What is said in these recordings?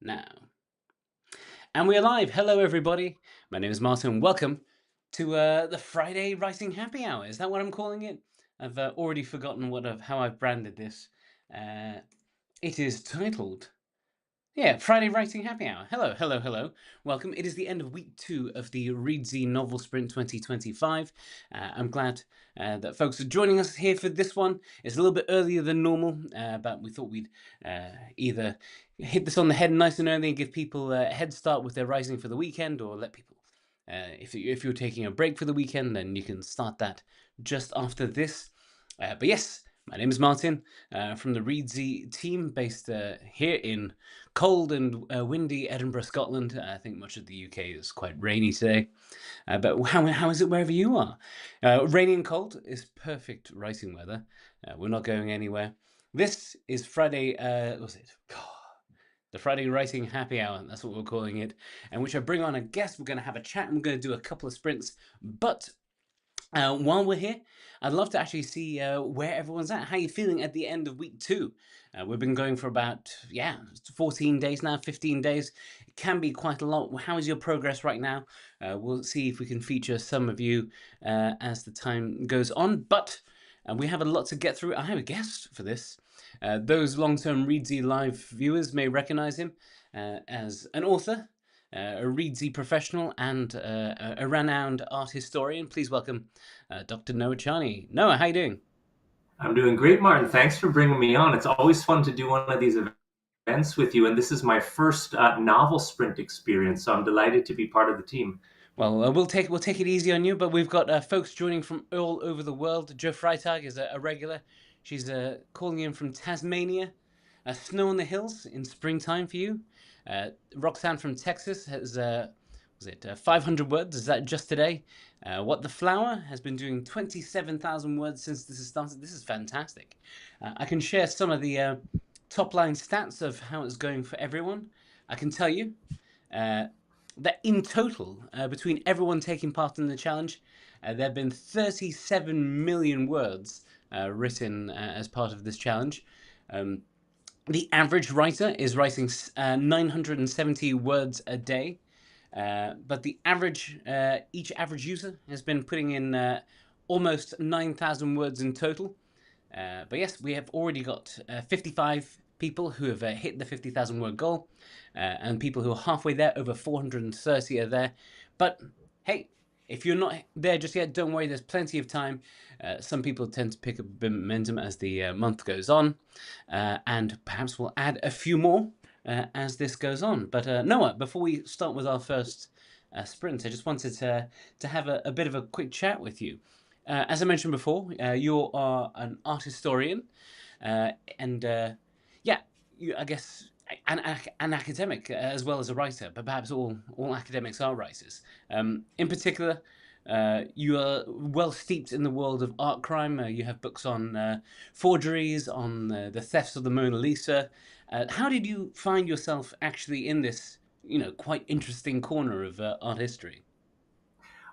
now. And we're live. Hello, everybody. My name is Martin. Welcome to the Friday Writing Happy Hour. Is that what I'm calling it? I've already forgotten how I've branded this. It is titled, Friday Writing Happy Hour. Hello, hello, hello. Welcome. It is the end of week 2 of the Readsy Novel Sprint 2025. I'm glad that folks are joining us here for this one. It's a little bit earlier than normal, but we thought we'd either hit this on the head nice and early and give people a head start with their writing for the weekend, or let people, if you're taking a break for the weekend, then you can start that just after this. But yes, my name is Martin from the Readsy team based here in cold and windy Edinburgh, Scotland. I think much of the UK is quite rainy today. But how is it wherever you are? Rainy and cold is perfect writing weather. We're not going anywhere. This is Friday, the Friday Writing Happy Hour, that's what we're calling it, in which I bring on a guest. We're going to have a chat and we're going to do a couple of sprints. But while we're here, I'd love to actually see where everyone's at. How are you feeling at the end of week 2? We've been going for about 14 days now, 15 days. It can be quite a lot. How is your progress right now? We'll see if we can feature some of you as the time goes on. But we have a lot to get through. I have a guest for this. Those long-term Readsy Live viewers may recognize him as an author, a Readsy professional, and a renowned art historian. Please welcome Dr. Noah Charney. Noah, how you doing? I'm doing great, Martin. Thanks for bringing me on. It's always fun to do one of these events with you, and this is my first novel sprint experience, so I'm delighted to be part of the team. Well, we'll take it easy on you, but we've got folks joining from all over the world. Jo Freitag is a regular. She's calling in from Tasmania. Snow on the hills in springtime for you. Roxanne from Texas has, 500 words? Is that just today? What the Flower has been doing 27,000 words since this has started. This is fantastic. I can share some of the top line stats of how it's going for everyone. I can tell you that in total, between everyone taking part in the challenge, there have been 37 million words written as part of this challenge. The average writer is writing 970 words a day, but the average, each average user has been putting in almost 9,000 words in total. But yes, we have already got 55 people who have hit the 50,000 word goal, and people who are halfway there, over 430 are there. But hey, if you're not there just yet, don't worry, there's plenty of time. Some people tend to pick up momentum as the month goes on, and perhaps we'll add a few more as this goes on. But Noah, before we start with our first sprint, I just wanted to have a bit of a quick chat with you. As I mentioned before, you are an art historian, and I guess an academic as well as a writer, but perhaps all academics are writers. In particular, you are well steeped in the world of art crime. You have books on forgeries, on the thefts of the Mona Lisa. How did you find yourself actually in this, quite interesting corner of art history?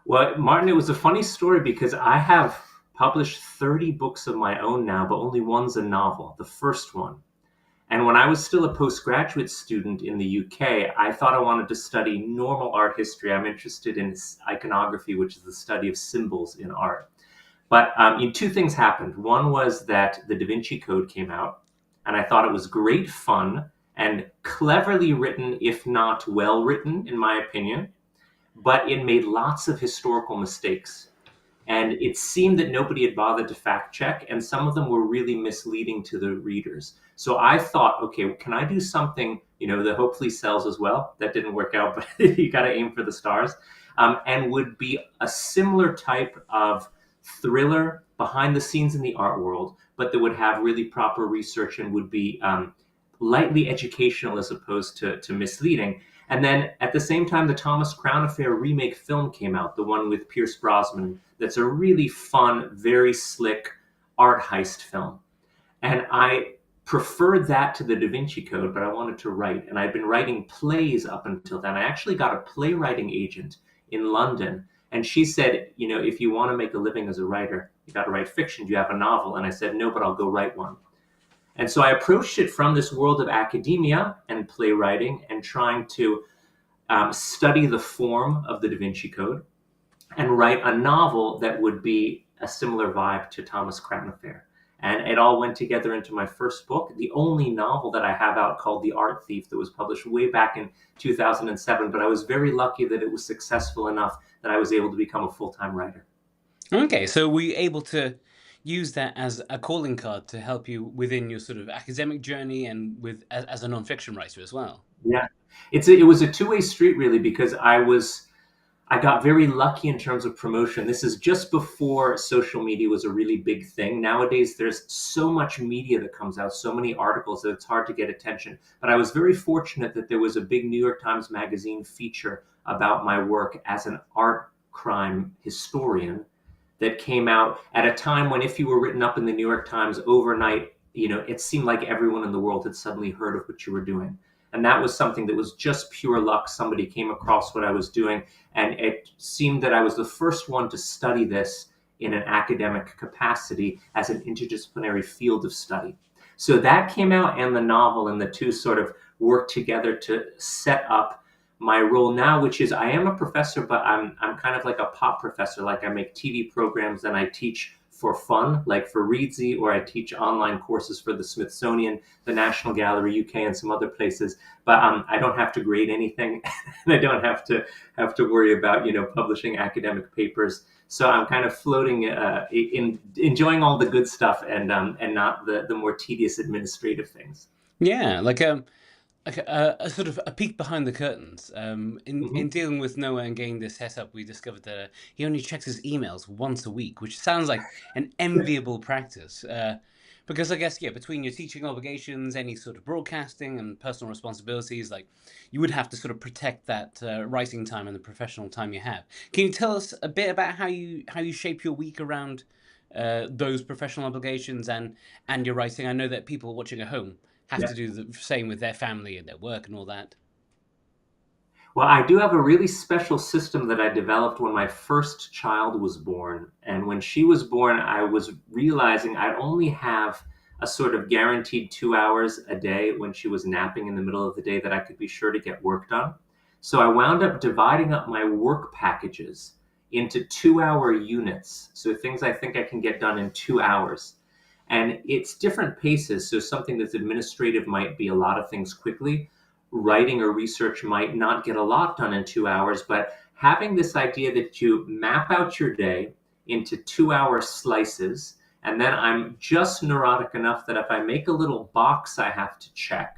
Well, Martin, it was a funny story because I have published 30 books of my own now, but only one's a novel, the first one. And when I was still a postgraduate student in the UK, I thought I wanted to study normal art history. I'm interested in iconography, which is the study of symbols in art. But two things happened. One was that the Da Vinci Code came out, and I thought it was great fun and cleverly written, if not well written, in my opinion. But it made lots of historical mistakes. And it seemed that nobody had bothered to fact check, and some of them were really misleading to the readers. So I thought, okay, can I do something, that hopefully sells as well? That didn't work out, but you got to aim for the stars. And would be a similar type of thriller behind the scenes in the art world, but that would have really proper research and would be lightly educational as opposed to misleading. And then at the same time, the Thomas Crown Affair remake film came out, the one with Pierce Brosnan, that's a really fun, very slick art heist film. And I preferred that to the Da Vinci Code, but I wanted to write. And I'd been writing plays up until then. I actually got a playwriting agent in London. And she said, if you want to make a living as a writer, you got to write fiction. Do you have a novel? And I said, no, but I'll go write one. And so I approached it from this world of academia and playwriting and trying to study the form of the Da Vinci Code and write a novel that would be a similar vibe to Thomas Crown Affair. And it all went together into my first book, the only novel that I have out called The Art Thief, that was published way back in 2007. But I was very lucky that it was successful enough that I was able to become a full-time writer. Okay, so were you able to use that as a calling card to help you within your sort of academic journey and with as a nonfiction writer as well? Yeah, it was a two-way street really, because I got very lucky in terms of promotion. This is just before social media was a really big thing. Nowadays, there's so much media that comes out, so many articles that it's hard to get attention. But I was very fortunate that there was a big New York Times Magazine feature about my work as an art crime historian that came out at a time when, if you were written up in the New York Times overnight, it seemed like everyone in the world had suddenly heard of what you were doing. And that was something that was just pure luck. Somebody came across what I was doing, and it seemed that I was the first one to study this in an academic capacity as an interdisciplinary field of study. So that came out, and the novel, and the two sort of worked together to set up my role now, which is I am a professor, but I'm kind of like a pop professor. Like, I make TV programs and I teach for fun, like for Reedsy, or I teach online courses for the Smithsonian, the National Gallery UK, and some other places. But I don't have to grade anything, and I don't have to worry about publishing academic papers. So I'm kind of floating in enjoying all the good stuff, and not the more tedious administrative things. Yeah, like a sort of a peek behind the curtains. In Hmm. dealing with Noah and getting this set up, we discovered that he only checks his emails once a week, which sounds like an enviable practice. Because I guess, yeah, between your teaching obligations, any sort of broadcasting and personal responsibilities, like you would have to sort of protect that writing time and the professional time you have. Can you tell us a bit about how you shape your week around those professional obligations and your writing? I know that people watching at home have Yeah. to do the same with their family and their work and all that. Well, I do have a really special system that I developed when my first child was born. And when she was born, I was realizing I'd only have a sort of guaranteed 2 hours a day when she was napping in the middle of the day that I could be sure to get work done. So I wound up dividing up my work packages into 2 hour units. So things I think I can get done in 2 hours. And it's different paces. So something that's administrative might be a lot of things quickly. Writing or research might not get a lot done in 2 hours, but having this idea that you map out your day into 2 hour slices, and then I'm just neurotic enough that if I make a little box I have to check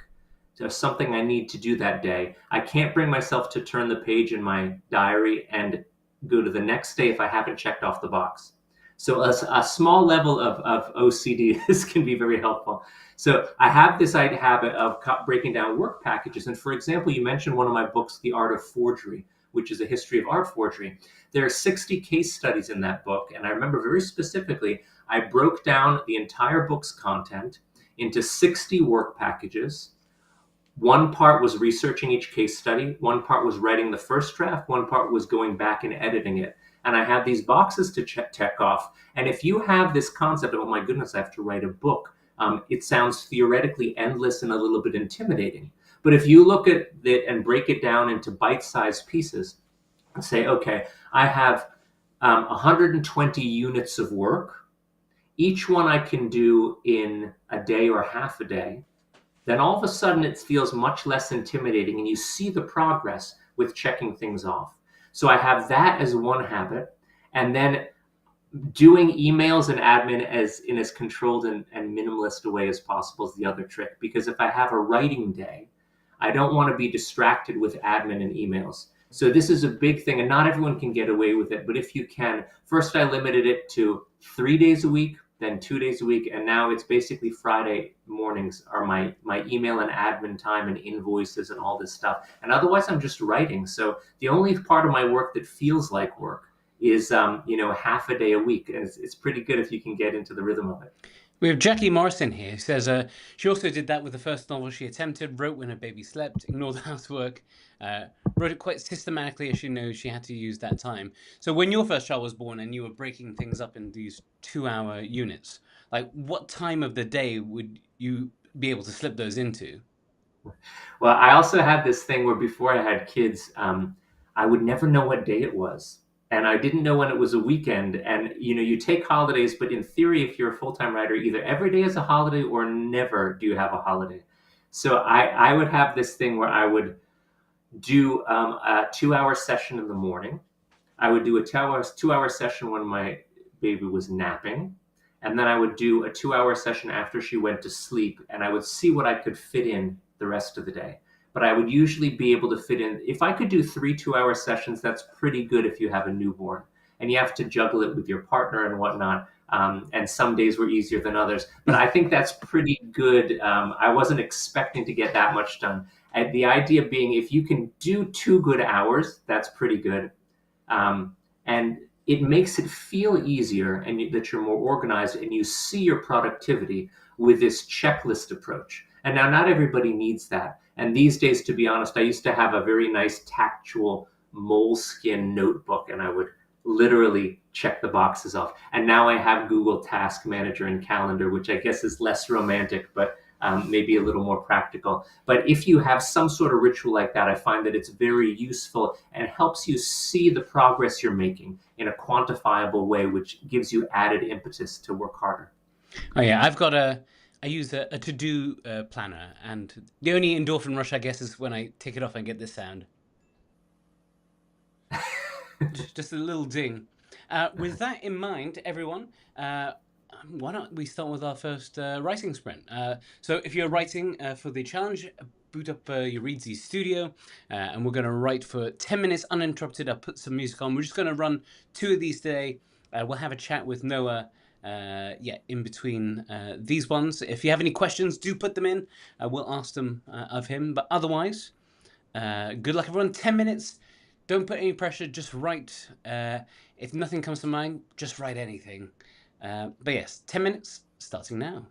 to something I need to do that day, I can't bring myself to turn the page in my diary and go to the next day if I haven't checked off the box. So a small level of OCD, this can be very helpful. So I have this habit of breaking down work packages. And for example, you mentioned one of my books, The Art of Forgery, which is a history of art forgery. There are 60 case studies in that book. And I remember very specifically, I broke down the entire book's content into 60 work packages. One part was researching each case study, one part was writing the first draft, one part was going back and editing it. And I had these boxes to check off. And if you have this concept of, oh my goodness, I have to write a book, it sounds theoretically endless and a little bit intimidating. But if you look at it and break it down into bite-sized pieces and say, okay, I have 120 units of work. Each one I can do in a day or half a day. Then all of a sudden it feels much less intimidating, and you see the progress with checking things off. So I have that as one habit, and then doing emails and admin as controlled and minimalist a way as possible is the other trick. Because if I have a writing day, I don't want to be distracted with admin and emails. So this is a big thing, and not everyone can get away with it. But if you can, first I limited it to 3 days a week, then 2 days a week, and now it's basically Friday mornings are my email and admin time and invoices and all this stuff. And otherwise, I'm just writing. So the only part of my work that feels like work is half a day a week, and it's pretty good if you can get into the rhythm of it. We have Jackie Morrison here, who says she also did that with the first novel she attempted, wrote when her baby slept, ignored the housework, wrote it quite systematically as she knows she had to use that time. So when your first child was born and you were breaking things up in these 2 hour units, like what time of the day you be able to slip those into. Well, I also had this thing where before I had kids, I would never know what day it was. And I didn't know when it was a weekend. And, you take holidays, but in theory, if you're a full-time writer, either every day is a holiday or never do you have a holiday. So I would have this thing where I would do a 2 hour session in the morning. I would do a 2 hour session when my baby was napping. And then I would do a 2 hour session after she went to sleep. And I would see what I could fit in the rest of the day. But I would usually be able to fit in, if I could do 3 2 hour sessions, that's pretty good if you have a newborn. And you have to juggle it with your partner and whatnot. And some days were easier than others. But I think that's pretty good. I wasn't expecting to get that much done. And the idea being, if you can do 2 good hours, that's pretty good. And it makes it feel easier and that you're more organized and you see your productivity with this checklist approach. And now not everybody needs that. And these days, to be honest, I used to have a very nice tactual moleskin notebook and I would literally check the boxes off. And now I have Google Task Manager and Calendar, which I guess is less romantic, but maybe a little more practical. But if you have some sort of ritual like that, I find that it's very useful and helps you see the progress you're making in a quantifiable way, which gives you added impetus to work harder. Oh yeah, I use a to-do planner, and the only endorphin rush I guess is when I take it off and get this sound. Just a little ding. With that in mind, everyone, why don't we start with our first writing sprint? So if you're writing for the challenge, boot up your Readsy Studio, and we're going to write for 10 minutes uninterrupted. I'll put some music on. We're just going to run 2 of these today. We'll have a chat with Noah in between these ones. If you have any questions, do put them in. We'll ask them of him. But otherwise, good luck, everyone. 10 minutes. Don't put any pressure. Just write. If nothing comes to mind, just write anything. But yes, 10 minutes starting now.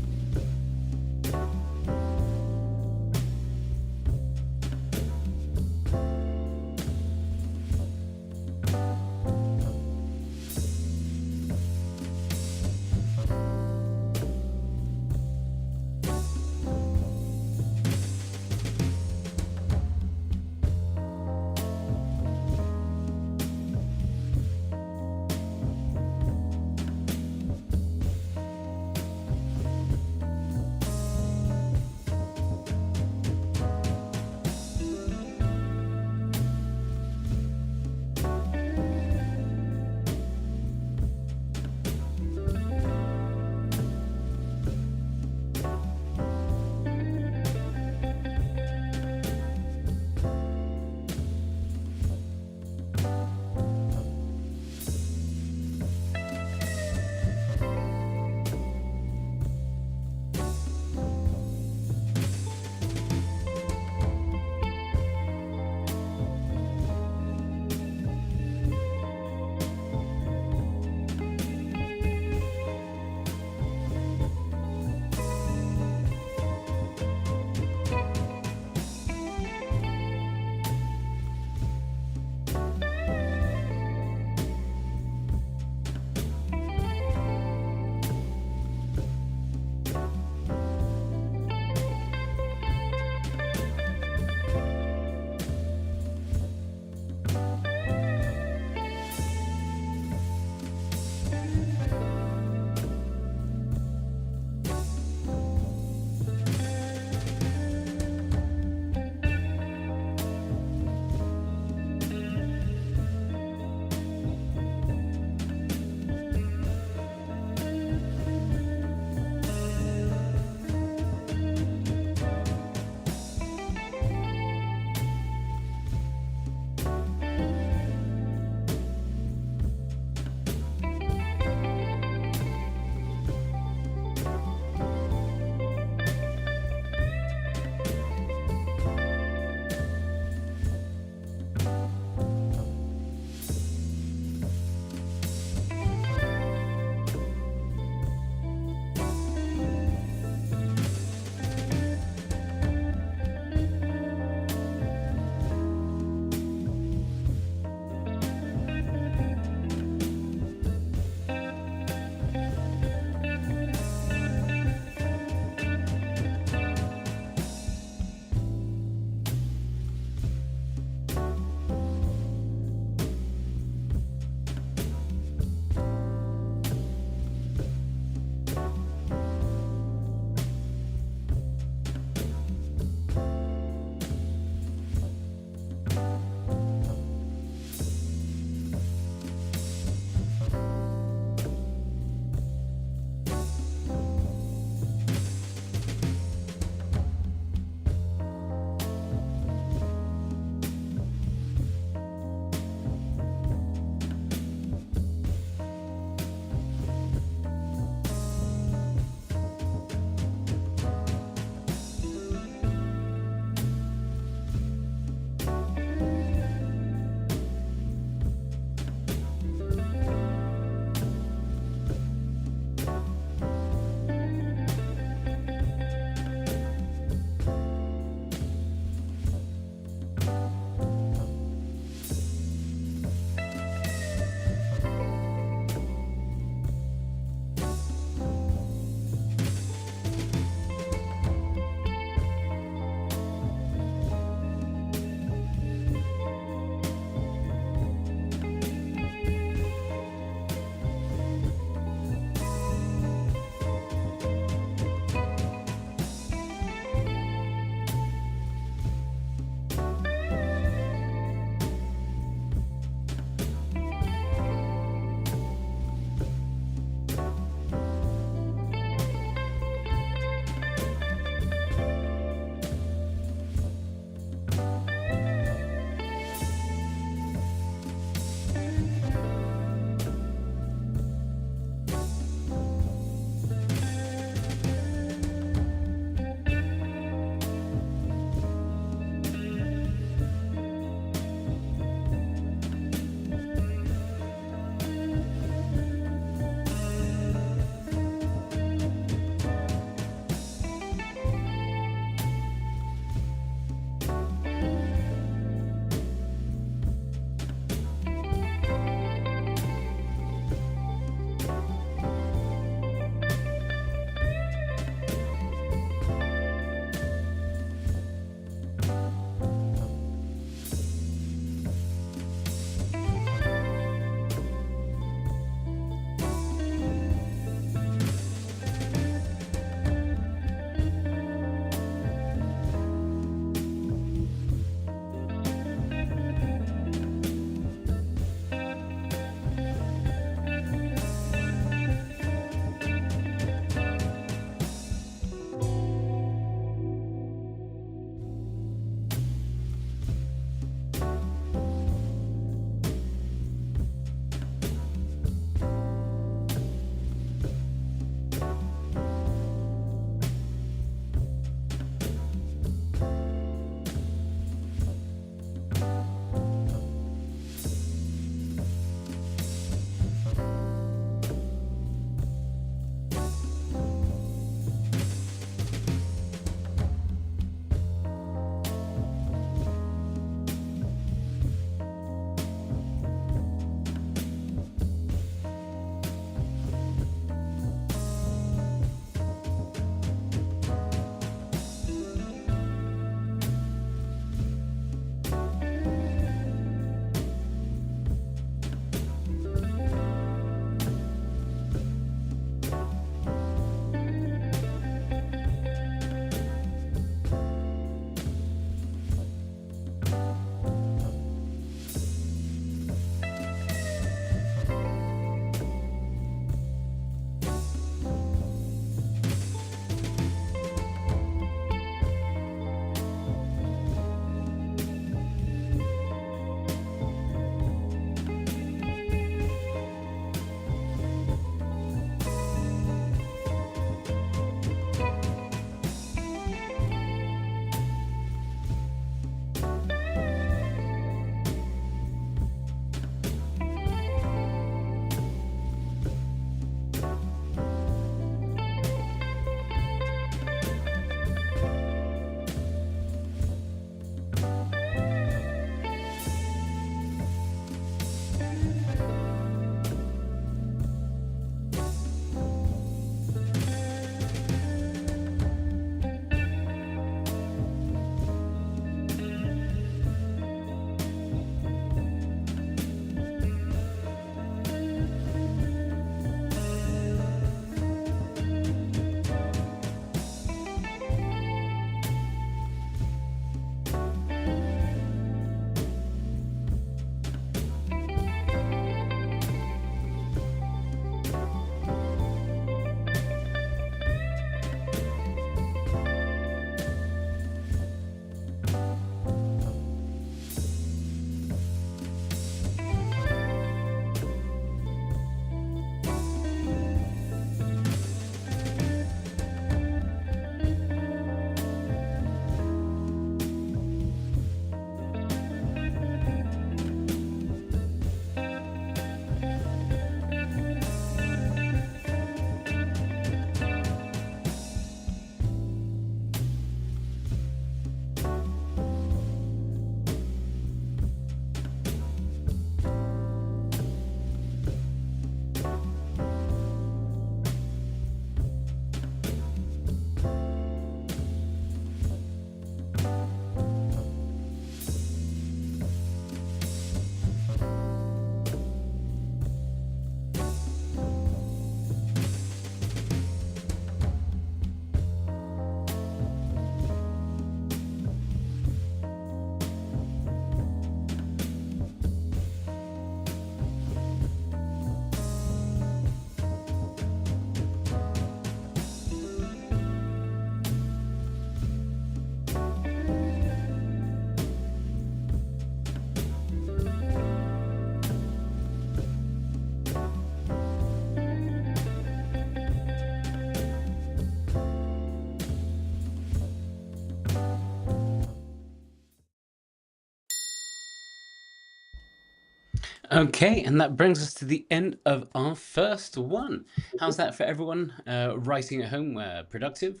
Okay, and that brings us to the end of our first one. How's that for everyone? Writing at home, productive?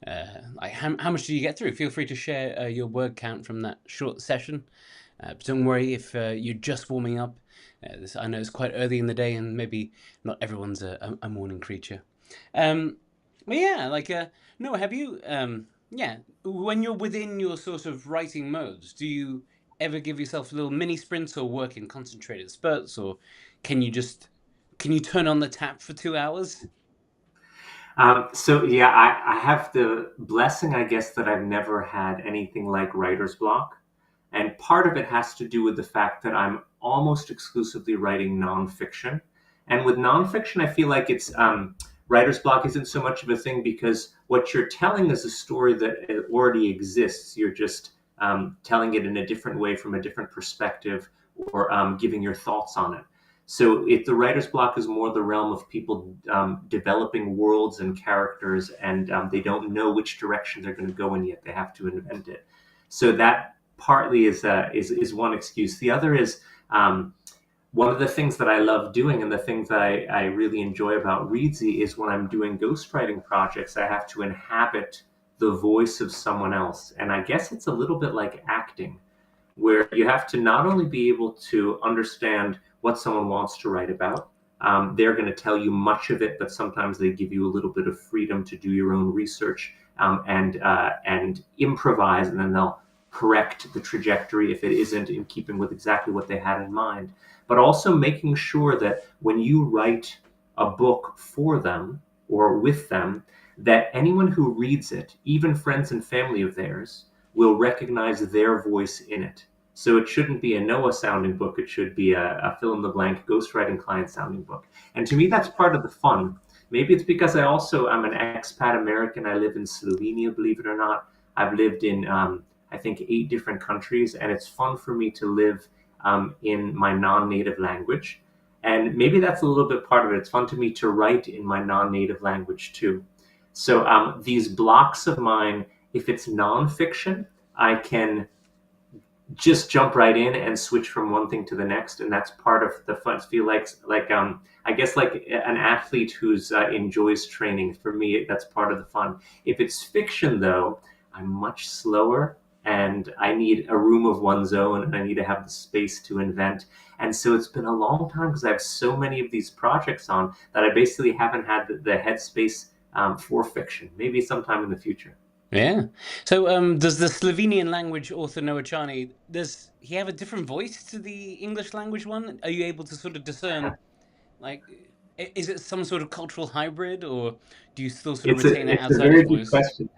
Like how much do you get through? Feel free to share your word count from that short session. But don't worry if you're just warming up. I know it's quite early in the day, and maybe not everyone's a morning creature. Um, but yeah, like Noah, have you? Yeah, when you're within your sort of writing modes, do you ever give yourself little mini sprints or work in concentrated spurts, or can you just can you turn on the tap for 2 hours? So yeah, I have the blessing, I guess, that I've never had anything like writer's block. And part of it has to do with the fact that I'm almost exclusively writing nonfiction. And with nonfiction, I feel like it's writer's block isn't so much of a thing because what you're telling is a story that already exists. You're just telling it in a different way from a different perspective or giving your thoughts on it. So if the writer's block is more the realm of people developing worlds and characters, and they don't know which direction they're going to go in yet. They have to invent it. So that partly is one excuse. The other is one of the things that I love doing, and the things that I really enjoy about Readsy is when I'm doing ghostwriting projects, I have to inhabit the voice of someone else, and I guess it's a little bit like acting where you have to not only be able to understand what someone wants to write about, they're going to tell you much of it, but sometimes they give you a little bit of freedom to do your own research and improvise, and then they'll correct the trajectory if it isn't in keeping with exactly what they had in mind. But also making sure that when you write a book for them or with them, that anyone who reads it, even friends and family of theirs, will recognize their voice in it. So it shouldn't be a Noah sounding book. It should be a fill in the blank ghostwriting client sounding book. And to me, that's part of the fun. Maybe it's because I'm an expat American. I live in Slovenia, believe it or not. I've lived in, I think, 8 different countries, and it's fun for me to live in my non native language. And maybe that's a little bit part of it. It's fun to me to write in my non native language too. So these blocks of mine, if it's nonfiction, I can just jump right in and switch from one thing to the next, and that's part of the fun. Feel like I guess like an athlete who's enjoys training. For me, that's part of the fun. If it's fiction, though, I'm much slower, and I need a room of one's own, and I need to have the space to invent. And so it's been a long time because I have so many of these projects on that I basically haven't had the headspace for fiction. Maybe sometime in the future. Yeah. So, does the Slovenian language author Noah Charney, does he have a different voice to the English language one? Are you able to sort of discern, like, is it some sort of cultural hybrid, or do you still sort of retain an It's a outsider's very good voice? question.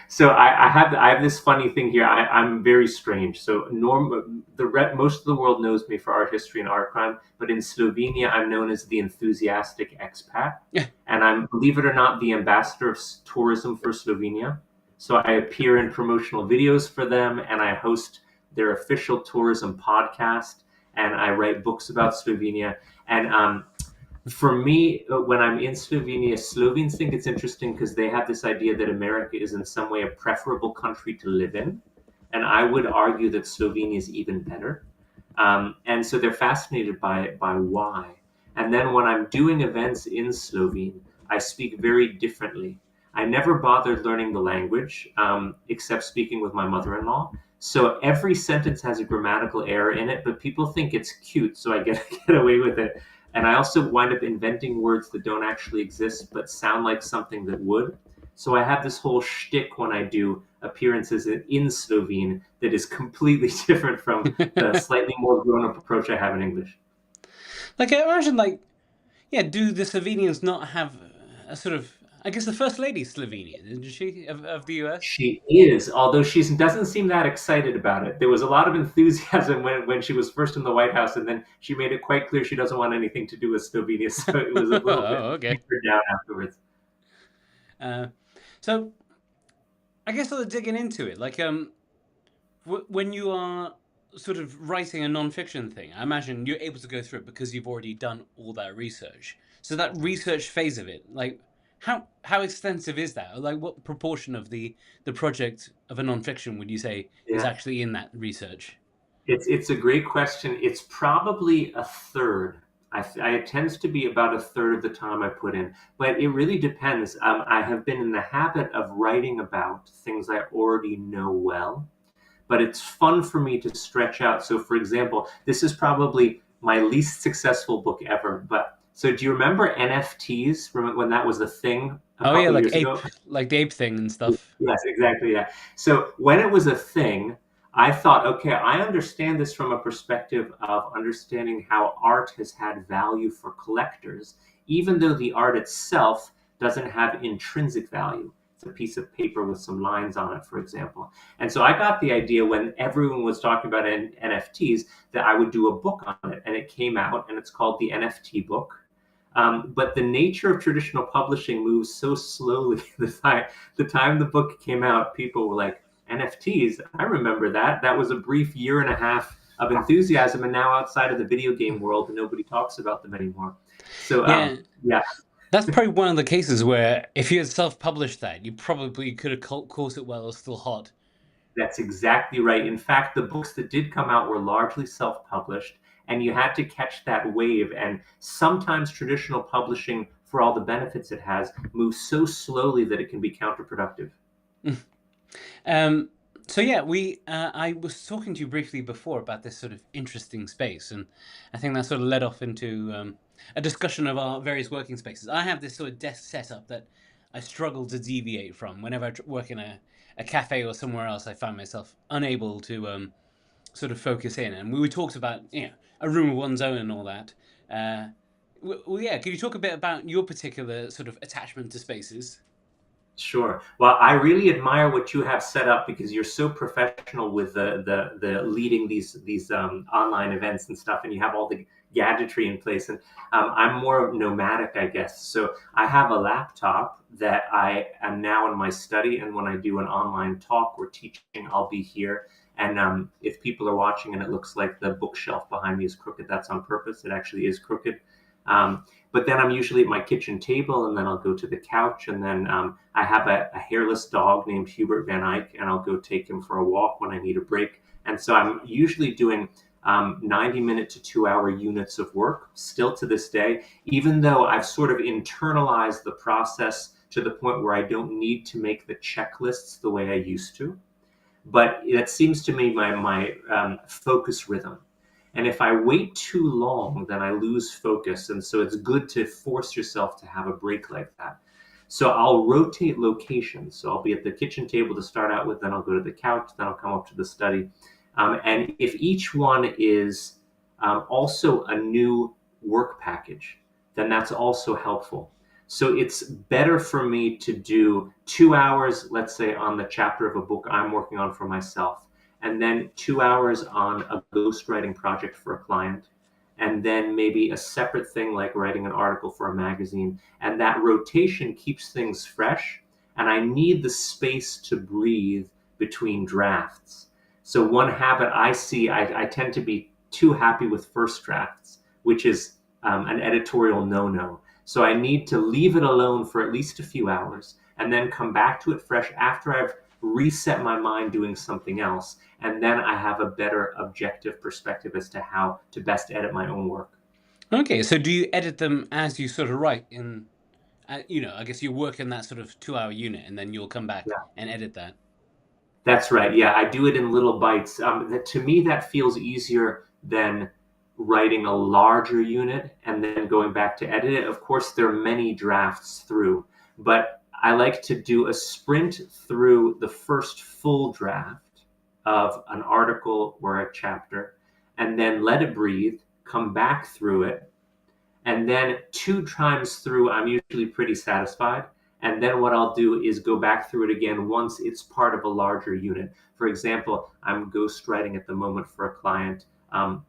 So I have this funny thing here. I'm very strange. So most of the world knows me for art history and art crime, but in Slovenia I'm known as the enthusiastic expat, Yeah. and I'm, believe it or not, the ambassador of tourism for Slovenia. So I appear in promotional videos for them, and I host their official tourism podcast, and I write books about Slovenia. And for me, when I'm in Slovenia, Slovenes think it's interesting because they have this idea that America is in some way a preferable country to live in. And I would argue that Slovenia is even better. And so they're fascinated by why. And then when I'm doing events in Slovene, I speak very differently. I never bothered learning the language except speaking with my mother in law. So every sentence has a grammatical error in it, but people think it's cute, so I get away with it. And I also wind up inventing words that don't actually exist but sound like something that would. So I have this whole shtick when I do appearances in Slovene that is completely different from the slightly more grown-up approach I have in English. Like, I imagine, like, yeah, do the Slovenians not have a sort of? I guess the first lady's Slovenian, isn't she, of the US? She is, although she doesn't seem that excited about it. There was a lot of enthusiasm when she was first in the White House, and then she made it quite clear she doesn't want anything to do with Slovenia. So it was a little bit Oh, okay. tapered down afterwards. Uh, so I guess sort of digging into it, like when you are sort of writing a non-fiction thing, I imagine you're able to go through it because you've already done all that research. So that research phase of it, like how extensive is that? Or like what proportion of the project of a non-fiction would you say is Yeah. actually in that research? It's a great question. It's probably a third. It tends to be about a third of the time I put in, but it really depends. I have been in the habit of writing about things I already know well, but it's fun for me to stretch out. So, for example, this is probably my least successful book ever. But so, do you remember NFTs from when that was a thing a Oh yeah, couple like years ape, ago? like the ape thing and stuff. Yes, exactly. Yeah. So when it was a thing, I thought, okay, I understand this from a perspective of understanding how art has had value for collectors, even though the art itself doesn't have intrinsic value. It's a piece of paper with some lines on it, for example. And so I got the idea when everyone was talking about NFTs that I would do a book on it. And it came out, and it's called the NFT book. But the nature of traditional publishing moves so slowly. The time the book came out, people were like, NFTs, I remember that. That was a brief year and a half of enthusiasm, and now outside of the video game world, nobody talks about them anymore. So, Yeah, yeah, that's probably one of the cases where if you had self-published that, you probably could have caught it while it was still hot. that's exactly right. In fact, the books that did come out were largely self published, and you had to catch that wave. And sometimes traditional publishing, for all the benefits it has, moves so slowly that it can be counterproductive. Um, so yeah, we I was talking to you briefly before about this sort of interesting space, and I think that sort of led off into a discussion of our various working spaces. I have this sort of desk setup that I struggle to deviate from. Whenever I work in a cafe or somewhere else, I find myself unable to sort of focus in. And we talked about a room of one's own and all that. Uh, well, yeah, could you talk a bit about your particular sort of attachment to spaces? Sure. Well, I really admire what you have set up because you're so professional with the leading these online events and stuff, and you have all the gadgetry in place. And I'm more nomadic, I guess. So I have a laptop that I am now in my study, and when I do an online talk or teaching, I'll be here. And if people are watching and it looks like the bookshelf behind me is crooked, that's on purpose. It actually is crooked. But then I'm usually at my kitchen table, and then I'll go to the couch, and then I have a hairless dog named Hubert Van Eyck, and I'll go take him for a walk when I need a break. And so I'm usually doing 90-minute to 2-hour units of work still to this day, even though I've sort of internalized the process to the point where I don't need to make the checklists the way I used to. But it seems to me my focus rhythm. And if I wait too long, then I lose focus. And so it's good to force yourself to have a break like that. So I'll rotate locations. So I'll be at the kitchen table to start out with, then I'll go to the couch, then I'll come up to the study. And if each one is also a new work package, then that's also helpful. So it's better for me to do 2 hours, let's say, on the chapter of a book I'm working on for myself, and then 2 hours on a ghostwriting project for a client, and then maybe a separate thing like writing an article for a magazine. And that rotation keeps things fresh. And I need the space to breathe between drafts. So, one habit I see, I tend to be too happy with first drafts, which is an editorial no no. So, I need to leave it alone for at least a few hours and then come back to it fresh after I've reset my mind doing something else, and then I have a better objective perspective as to how to best edit my own work. Okay, so do you edit them as you sort of write in? I guess you work in that sort of 2-hour unit, and then you'll come back Yeah, and edit that. that's right. Yeah, I do it in little bites. To me, that feels easier than writing a larger unit and then going back to edit it. Of course, there are many drafts through, but I like to do a sprint through the first full draft of an article or a chapter, and then let it breathe, come back through it, and then 2 times through, I'm usually pretty satisfied. And then what I'll do is go back through it again once it's part of a larger unit. For example, I'm ghostwriting at the moment for a client,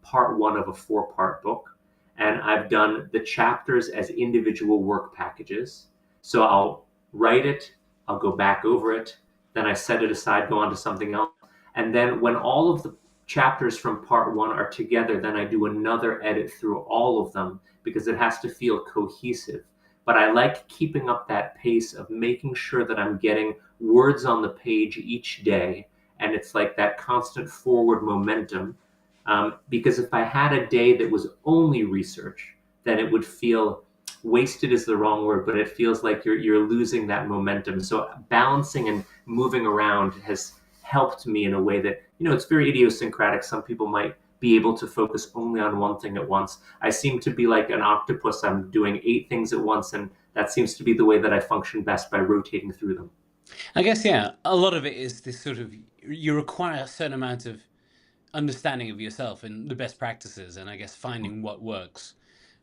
part one of a 4-part book. And I've done the chapters as individual work packages. So I'll write it, I'll go back over it, then I set it aside, go on to something else. And then when all of the chapters from part one are together, then I do another edit through all of them because it has to feel cohesive. But I like keeping up that pace of making sure that I'm getting words on the page each day. And it's like that constant forward momentum Because if I had a day that was only research, then it would feel wasted is the wrong word, but it feels like you're losing that momentum. So balancing and moving around has helped me in a way that, it's very idiosyncratic. Some people might be able to focus only on one thing at once. I seem to be like an octopus. I'm doing 8 things at once, and that seems to be the way that I function best, by rotating through them. I guess, yeah, a lot of it is this sort of, you require a certain amount of understanding of yourself and the best practices, and I guess finding what works.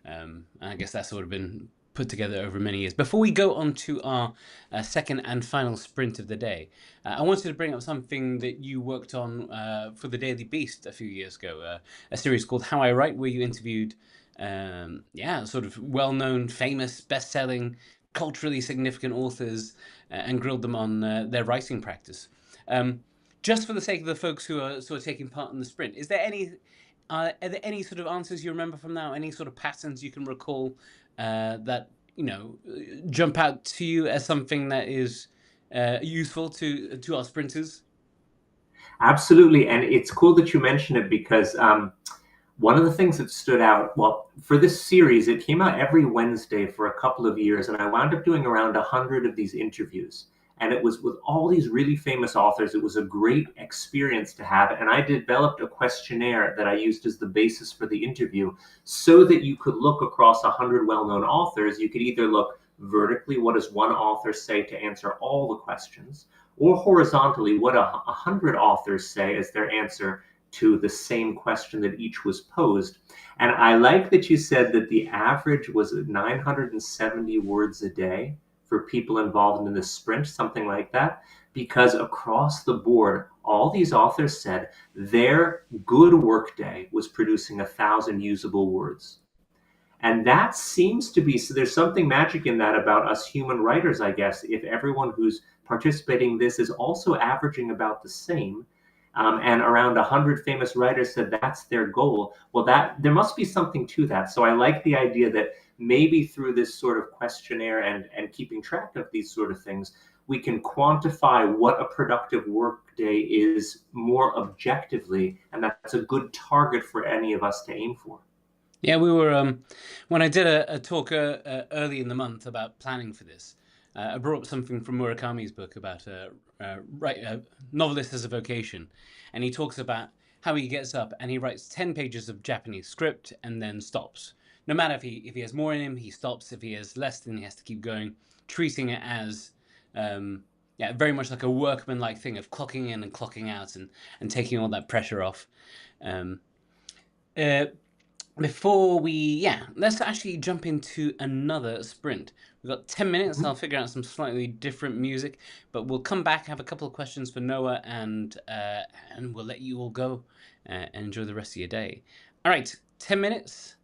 And I guess that's sort of been put together over many years. Before we go on to our second and final sprint of the day, I wanted to bring up something that you worked on for the Daily Beast a few years ago, a series called How I Write, where you interviewed, sort of well-known, famous, best-selling, culturally significant authors and grilled them on their writing practice. Just for the sake of the folks who are sort of taking part in the sprint, are there any sort of answers you remember from now? Any sort of patterns you can recall that jump out to you as something that is useful to our sprinters? Absolutely. And it's cool that you mention it, because one of the things that stood out, well, for this series, it came out every Wednesday for a couple of years, and I wound up doing around 100 of these interviews. And it was with all these really famous authors. It was a great experience to have. And I developed a questionnaire that I used as the basis for the interview, so that you could look across 100 well-known authors. You could either look vertically, what does one author say to answer all the questions, or horizontally, what 100 authors say as their answer to the same question that each was posed. And I like that you said that the average was 970 words a day for people involved in the sprint, something like that, because across the board, all these authors said their good workday was producing 1,000 usable words. And that seems to be, so there's something magic in that about us human writers, I guess. If everyone who's participating in this is also averaging about the same, and around 100 famous writers said that's their goal, well, that there must be something to that. So I like the idea that maybe through this sort of questionnaire and keeping track of these sort of things, we can quantify what a productive workday is more objectively, and that's a good target for any of us to aim for. Yeah, we were when I did a talk early in the month about planning for this. I brought up something from Murakami's book about novelist as a vocation, and he talks about how he gets up and he writes 10 pages of Japanese script and then stops. No matter if he has more in him, he stops. If he has less, then he has to keep going, treating it as very much like a workman-like thing of clocking in and clocking out and taking all that pressure off. Um, uh, let's actually jump into another sprint. We've got 10 minutes. I'll figure out some slightly different music, but we'll come back, have a couple of questions for Noah, and we'll let you all go and enjoy the rest of your day. All right, 10 minutes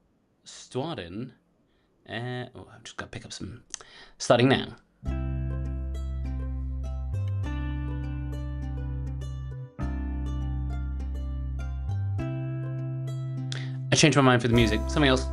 starting. I've just got to pick up some. Starting now. I changed my mind for the music. Something else.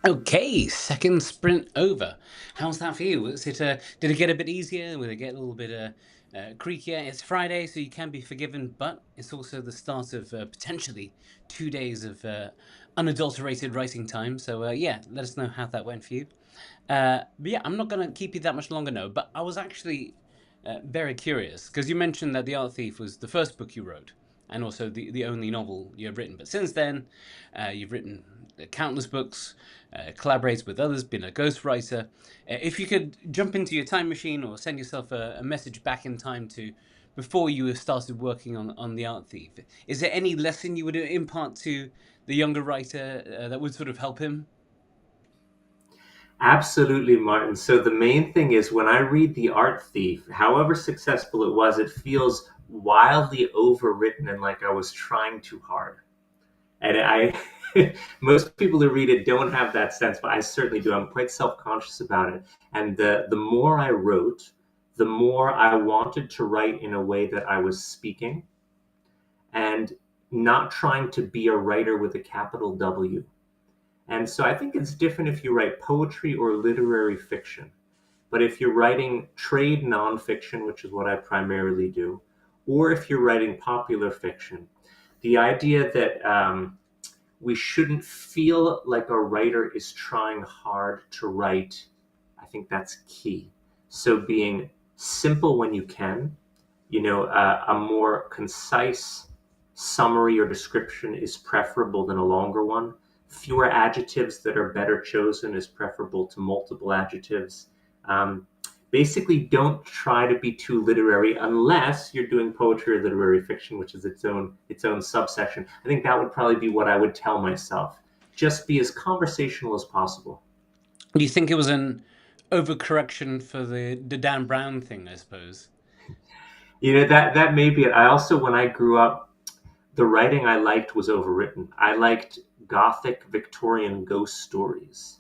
Okay, second sprint over. How's that for you? Did it get a bit easier? Will it get a little bit creakier? It's Friday, so you can be forgiven, but it's also the start of potentially 2 days of unadulterated writing time. So yeah, let us know how that went for you. But yeah, I'm not going to keep you that much longer, no. But I was actually very curious because you mentioned that The Art Thief was the first book you wrote, and also the only novel you have written. But since then, you've written countless books, collaborated with others, been a ghostwriter. If you could jump into your time machine or send yourself a message back in time to before you started working on The Art Thief, is there any lesson you would impart to the younger writer that would sort of help him? Absolutely, Martin. So the main thing is when I read The Art Thief, however successful it was, it feels wildly overwritten and like I was trying too hard. And most people who read it don't have that sense, but I certainly do. I'm quite self-conscious about it. And the more I wrote, the more I wanted to write in a way that I was speaking and not trying to be a writer with a capital W. And so I think it's different if you write poetry or literary fiction. But if you're writing trade nonfiction, which is what I primarily do, or if you're writing popular fiction, the idea that we shouldn't feel like a writer is trying hard to write, I think that's key. So being simple when you can, a more concise summary or description is preferable than a longer one. Fewer adjectives that are better chosen is preferable to multiple adjectives. Um, Basically, don't try to be too literary unless you're doing poetry or literary fiction, which is its own subsection. I think that would probably be what I would tell myself. Just be as conversational as possible. Do you think it was an overcorrection for the Dan Brown thing? I suppose. That may be it. I also, when I grew up, the writing I liked was overwritten. I liked Gothic Victorian ghost stories,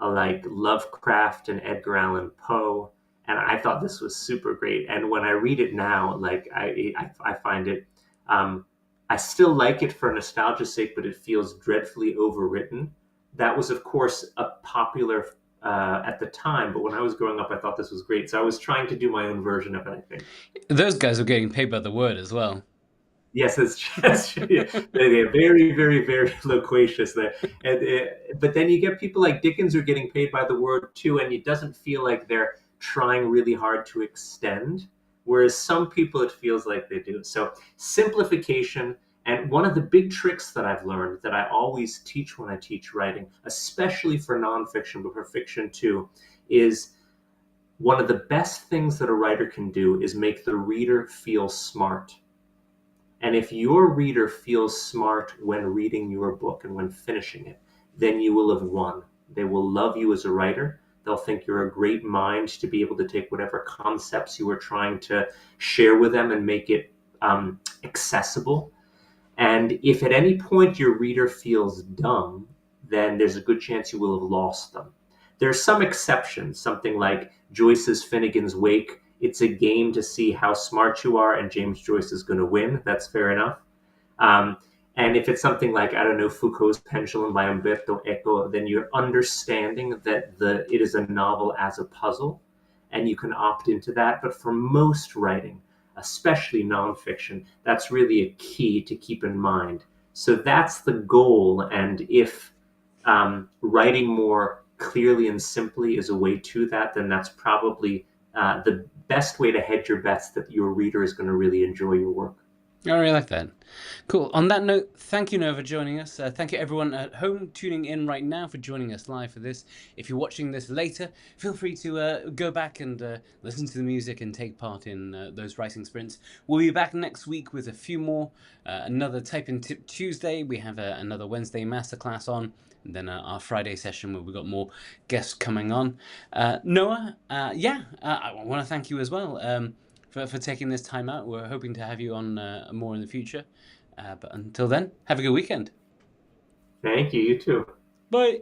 like Lovecraft and Edgar Allan Poe, and I thought this was super great. And when I read it now, like I find it, um, I still like it for nostalgia's sake, but it feels dreadfully overwritten. That was, of course, a popular at the time, but when I was growing up, I thought this was great. So I was trying to do my own version of it, I think. Those guys were getting paid by the word as well. Yes, it's just yeah, they're very, very, very loquacious there. But then you get people like Dickens who are getting paid by the word too, and it doesn't feel like they're trying really hard to extend. Whereas some people, it feels like they do. So simplification, and one of the big tricks that I've learned that I always teach when I teach writing, especially for nonfiction, but for fiction too, is one of the best things that a writer can do is make the reader feel smart. And if your reader feels smart when reading your book and when finishing it, then you will have won. They will love you as a writer. They'll think you're a great mind to be able to take whatever concepts you are trying to share with them and make it accessible. And if at any point your reader feels dumb, then there's a good chance you will have lost them. There are some exceptions, something like Joyce's Finnegan's Wake. It's a game to see how smart you are, and James Joyce is going to win. That's fair enough. Um, and if it's something like, I don't know, Foucault's Pendulum by Umberto Eco, then you're understanding that it is a novel as a puzzle, and you can opt into that. But for most writing, especially nonfiction, that's really a key to keep in mind. So that's the goal. And if writing more clearly and simply is a way to that, then that's probably the best way to hedge your bets that your reader is going to really enjoy your work. I really like that. Cool. On that note, thank you, Noah, for joining us. Thank you, everyone at home tuning in right now for joining us live for this. If you're watching this later, feel free to go back and listen to the music and take part in those writing sprints. We'll be back next week with a few more. Another Type in Tip Tuesday. We have another Wednesday masterclass on. And then our Friday session where we've got more guests coming on. Noah, I want to thank you as well. For taking this time out. We're hoping to have you on more in the future. But until then, have a good weekend. Thank you. You too. Bye.